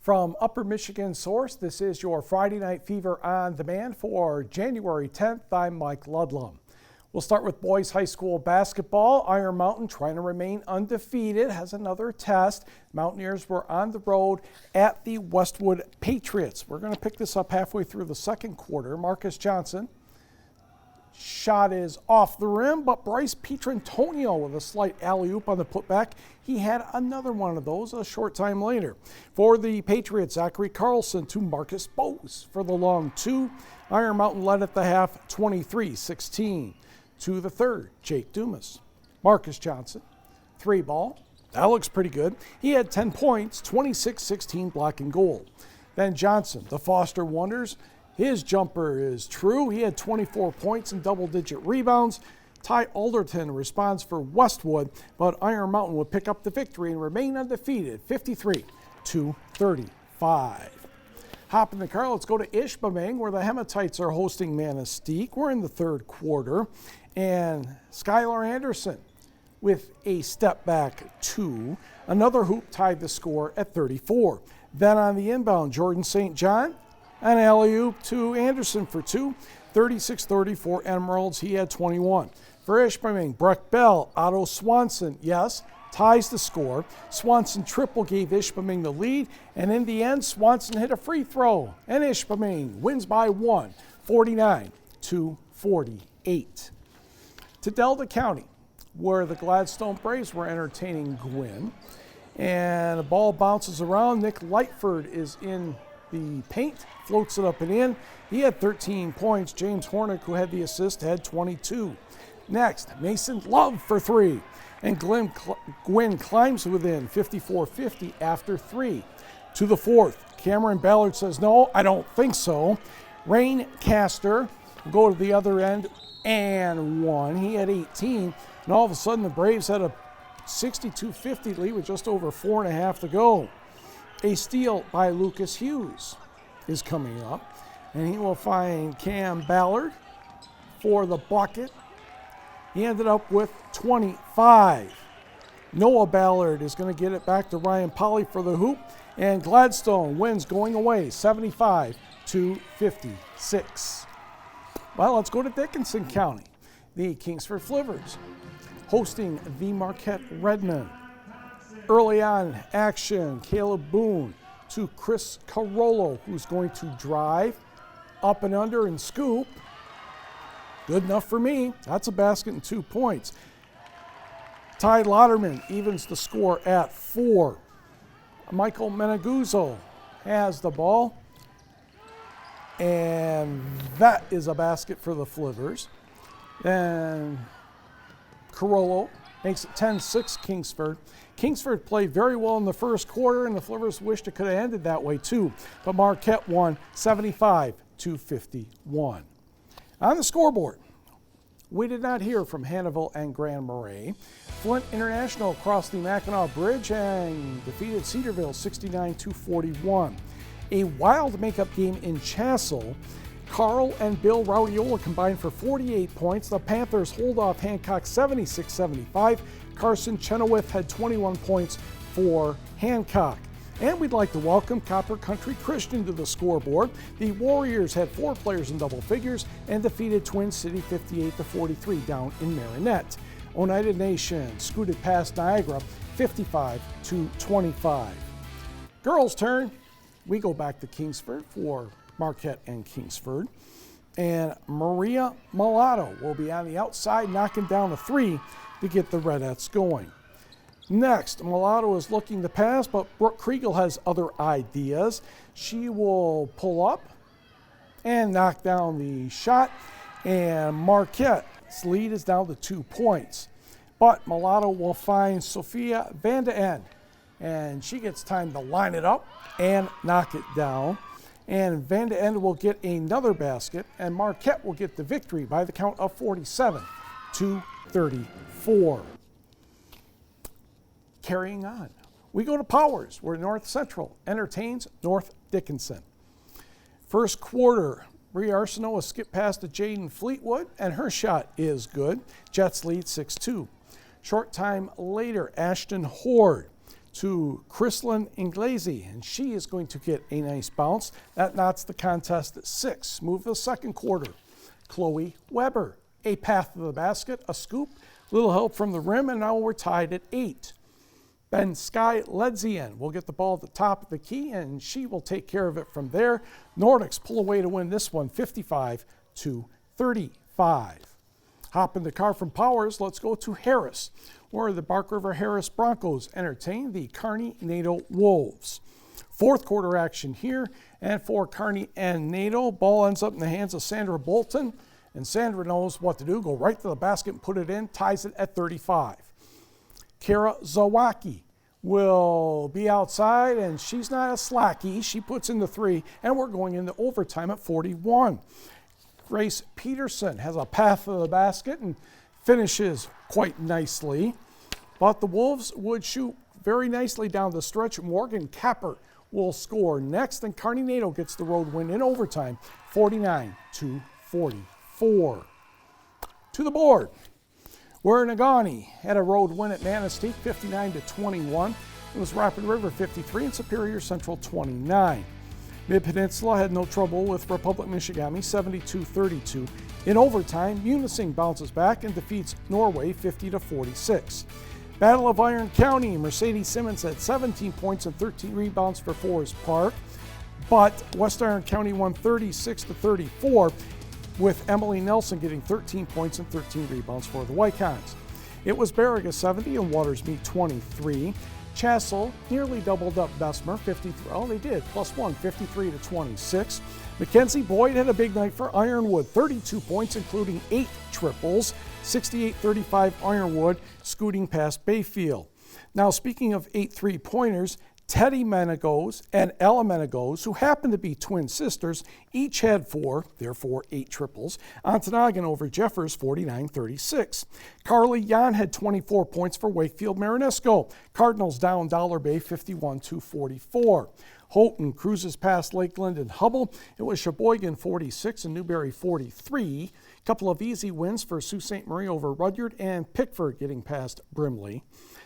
From Upper Michigan Source, this is your Friday Night Fever on demand for January 10th. I'm Mike Ludlum. We'll start with boys high school basketball. Iron Mountain, trying to remain undefeated, has another test. Mountaineers were on the road at the Westwood Patriots. We're going to pick this up halfway through the second quarter. Marcus Johnson. Shot is off the rim, but Bryce Pietrantonio with a slight alley-oop on the putback. He had another one of those a short time later. For the Patriots, Zachary Carlson to Marcus Bose for the long two. Iron Mountain led at the half 23-16. To the third, Jake Dumas. Marcus Johnson, three ball. That looks pretty good. He had 10 points, 26-16 black and gold. Then Johnson, the Foster Wonders. His jumper is true. He had 24 points and double-digit rebounds. Ty Alderton responds for Westwood, but Iron Mountain would pick up the victory and remain undefeated, 53-35. Hop in the car, let's go to Ishpeming, where the Hematites are hosting Manistee. We're in the third quarter, and Skylar Anderson with a step back two. Another hoop tied the score at 34. Then on the inbound, Jordan St. John, an alley-oop to Anderson for two, 36-34 Emeralds. He had 21. For Ishpeming, Breck Bell, Otto Swanson, yes, ties the score. Swanson triple gave Ishpeming the lead, and in the end, Swanson hit a free throw, and Ishpeming wins by one, 49-48. To Delta County, where the Gladstone Braves were entertaining Gwynn, and the ball bounces around. Nick Lightford is in the paint, floats it up and in. He had 13 points. James Hornick, who had the assist, had 22. Next, Mason Love for three. And Gwynn climbs within 54-50 after three. To the fourth, Cameron Ballard says, no, I don't think so. Rain Castor will go to the other end and one. He had 18. And all of a sudden, the Braves had a 62-50 lead with just over 4.5 to go. A steal by Lucas Hughes is coming up, and he will find Cam Ballard for the bucket. He ended up with 25. Noah Ballard is going to get it back to Ryan Polly for the hoop, and Gladstone wins going away 75-56. Well, let's go to Dickinson County. The Kingsford Flivers hosting the Marquette Redmen. Early on action, Caleb Boone to Chris Carollo, who's going to drive up and under and scoop. Good enough for me. That's a basket and 2 points. Ty Lauderman evens the score at 4. Michael Meneguzzo has the ball, and that is a basket for the Flivers. Then Carollo makes it 10-6 Kingsford. Kingsford played very well in the first quarter, and the Flivers wished it could have ended that way too. But Marquette won 75-51. On the scoreboard, we did not hear from Hannibal and Grand Marais. Flint International crossed the Mackinac Bridge and defeated Cedarville 69-41. A wild makeup game in Chassell. Carl and Bill Raudiola combined for 48 points. The Panthers hold off Hancock 76-75. Carson Chenoweth had 21 points for Hancock. And we'd like to welcome Copper Country Christian to the scoreboard. The Warriors had 4 players in double figures and defeated Twin City 58-43 down in Marinette. Oneida Nation scooted past Niagara 55-25. Girls' turn. We go back to Kingsford for Marquette and Kingsford. And Maria Mulatto will be on the outside knocking down a 3 to get the Redettes going. Next, Mulatto is looking to pass, but Brooke Kriegel has other ideas. She will pull up and knock down the shot, and Marquette's lead is down to 2 points. But Mulatto will find Sophia Van de End, and she gets time to line it up and knock it down. And Van de End will get another basket, and Marquette will get the victory by the count of 47-34. Carrying on, we go to Powers, where North Central entertains North Dickinson. First quarter, Bree Arsenault will skip past to Jaden Fleetwood, and her shot is good. Jets lead 6-2. Short time later, Ashton Horde to Chrislyn Inglesi, and she is going to get a nice bounce. That knots the contest at 6. Move to the second quarter. Chloe Weber, a path to the basket, a scoop, little help from the rim, and now we're tied at 8. Ben Sky Ledzian will get the ball at the top of the key, and she will take care of it from there. Nordics pull away to win this one, 55-35. Hop in the car from Powers. Let's go to Harris, where the Bark River Harris Broncos entertain the Kearney Nato Wolves. Fourth quarter action here, and for Kearney and Nato, ball ends up in the hands of Sandra Bolton, and Sandra knows what to do. Go right to the basket and put it in, ties it at 35. Kara Zawacki will be outside, and she's not a slacky. She puts in the 3, and we're going into overtime at 41. Grace Peterson has a path to the basket and finishes quite nicely. But the Wolves would shoot very nicely down the stretch. Morgan Capper will score next, and Kearney Nato gets the road win in overtime, 49-44. To the board, where Negaunee had a road win at Manistee, 59-21. It was Rapid River 53 and Superior Central 29. Mid-Peninsula had no trouble with Republic Michigamme, 72-32. In overtime, Munising bounces back and defeats Norway 50-46. Battle of Iron County, Mercedes Simmons had 17 points and 13 rebounds for Forest Park, but West Iron County won 36-34, with Emily Nelson getting 13 points and 13 rebounds for the Wycons. It was Baraga 70 and Watersmeet 23. Chassell nearly doubled up Bessemer, 53. Oh, they did, +1, 53-26. Mackenzie Boyd had a big night for Ironwood, 32 points, including 8 triples, 68-35 Ironwood, scooting past Bayfield. Now, speaking of 8 3-pointers, Teddy Menegos and Ella Menegos, who happen to be twin sisters, each had 4, therefore 8 triples. Ontonagon over Jeffers, 49-36. Carly Yan had 24 points for Wakefield Marinesco. Cardinals down Dollar Bay, 51-44. Houghton cruises past Lakeland and Hubble. It was Sheboygan 46 and Newberry 43. Couple of easy wins for Sault Ste. Marie over Rudyard, and Pickford getting past Brimley.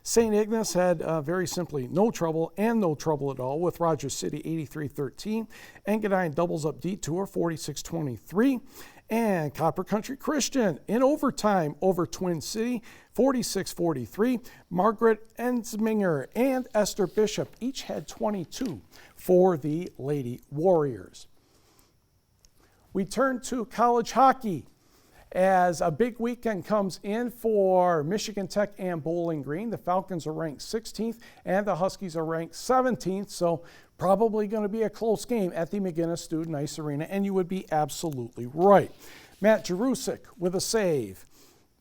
St. Ignace had very simply no trouble and no trouble at all with Rogers City 83-13. Engadine doubles up Detour 46-23. And Copper Country Christian in overtime over Twin City 46-43. Margaret Ensminger and Esther Bishop each had 22 for the Lady Warriors. We turn to college hockey, as a big weekend comes in for Michigan Tech and Bowling Green. The Falcons are ranked 16th and the Huskies are ranked 17th, so probably going to be a close game at the McGinnis Student Ice Arena, and you would be absolutely right. Matt Jerusik with a save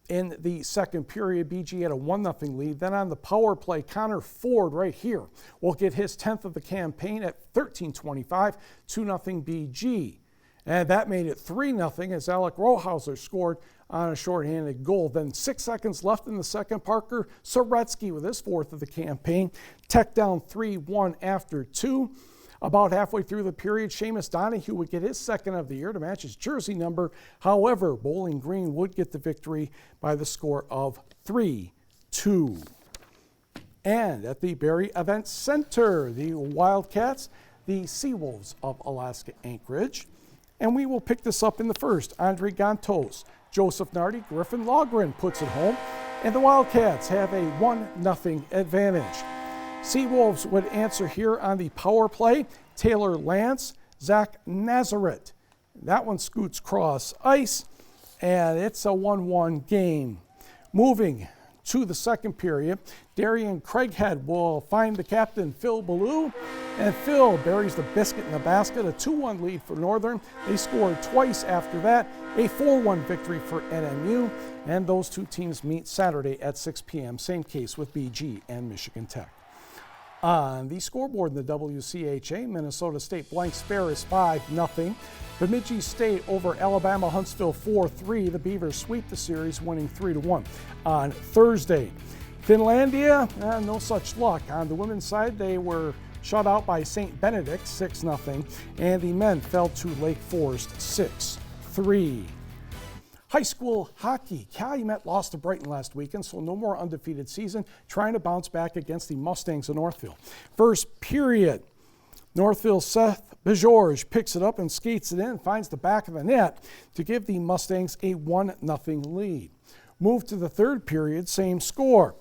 in the second period. BG had a 1-0 lead. Then on the power play, Connor Ford right here will get his 10th of the campaign at 13:25, 2-0 BG. And that made it 3-0 as Alec Rohauser scored on a shorthanded goal. Then 6 seconds left in the second. Parker Soretsky with his 4th of the campaign. Tech down 3-1 after 2. About halfway through the period, Seamus Donahue would get his 2nd of the year to match his jersey number. However, Bowling Green would get the victory by the score of 3-2. And at the Barrie Event Center, the Wildcats, the Seawolves of Alaska Anchorage. And we will pick this up in the first. Andre Gantos, Joseph Nardi, Griffin Logren puts it home, and the Wildcats have a 1-0 advantage. Seawolves would answer here on the power play. Taylor Lance, Zach Nazareth. That one scoots cross ice, and it's a 1-1 game. Moving to the second period, Darian Craighead will find the captain, Phil Ballou, and Phil buries the biscuit in the basket, a 2-1 lead for Northern. They scored twice after that, a 4-1 victory for NMU, and those two teams meet Saturday at 6 p.m., same case with BG and Michigan Tech. On the scoreboard in the WCHA, Minnesota State blanks Ferris 5-0. Bemidji State over Alabama Huntsville 4-3. The Beavers sweep the series, winning 3-1 on Thursday. Finlandia, no such luck. On the women's side, they were shut out by St. Benedict 6-0, and the men fell to Lake Forest 6-3. High school hockey. Calumet lost to Brighton last weekend, so no more undefeated season, trying to bounce back against the Mustangs of Northville. First period, Northville's Seth Bajorge picks it up and skates it in, finds the back of the net to give the Mustangs a 1-0 lead. Move to the third period, same score.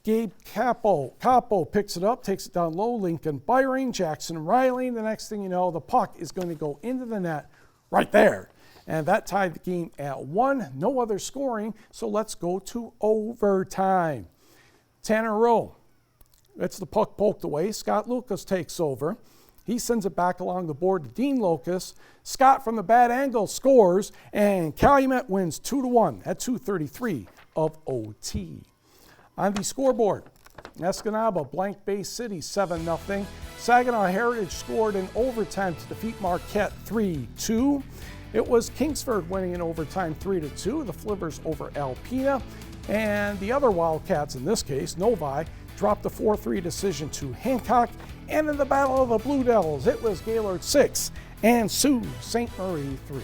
Gabe Capo picks it up, takes it down low. Lincoln Byring, Jackson Riley. The next thing you know, the puck is going to go into the net right there. And that tied the game at 1. No other scoring, so let's go to overtime. Tanner Rowe, that's the puck poked away. Scott Lucas takes over. He sends it back along the board to Dean Locus. Scott from the bad angle scores, and Calumet wins 2-1 at 2:33 of OT. On the scoreboard, Escanaba blank Bay City 7-0. Saginaw Heritage scored in overtime to defeat Marquette 3-2. It was Kingsford winning in overtime 3-2, the Flippers over Alpena. And the other Wildcats, in this case, Novi, dropped a 4-3 decision to Hancock. And in the Battle of the Blue Devils, it was Gaylord 6 and Sault Ste. Marie 3.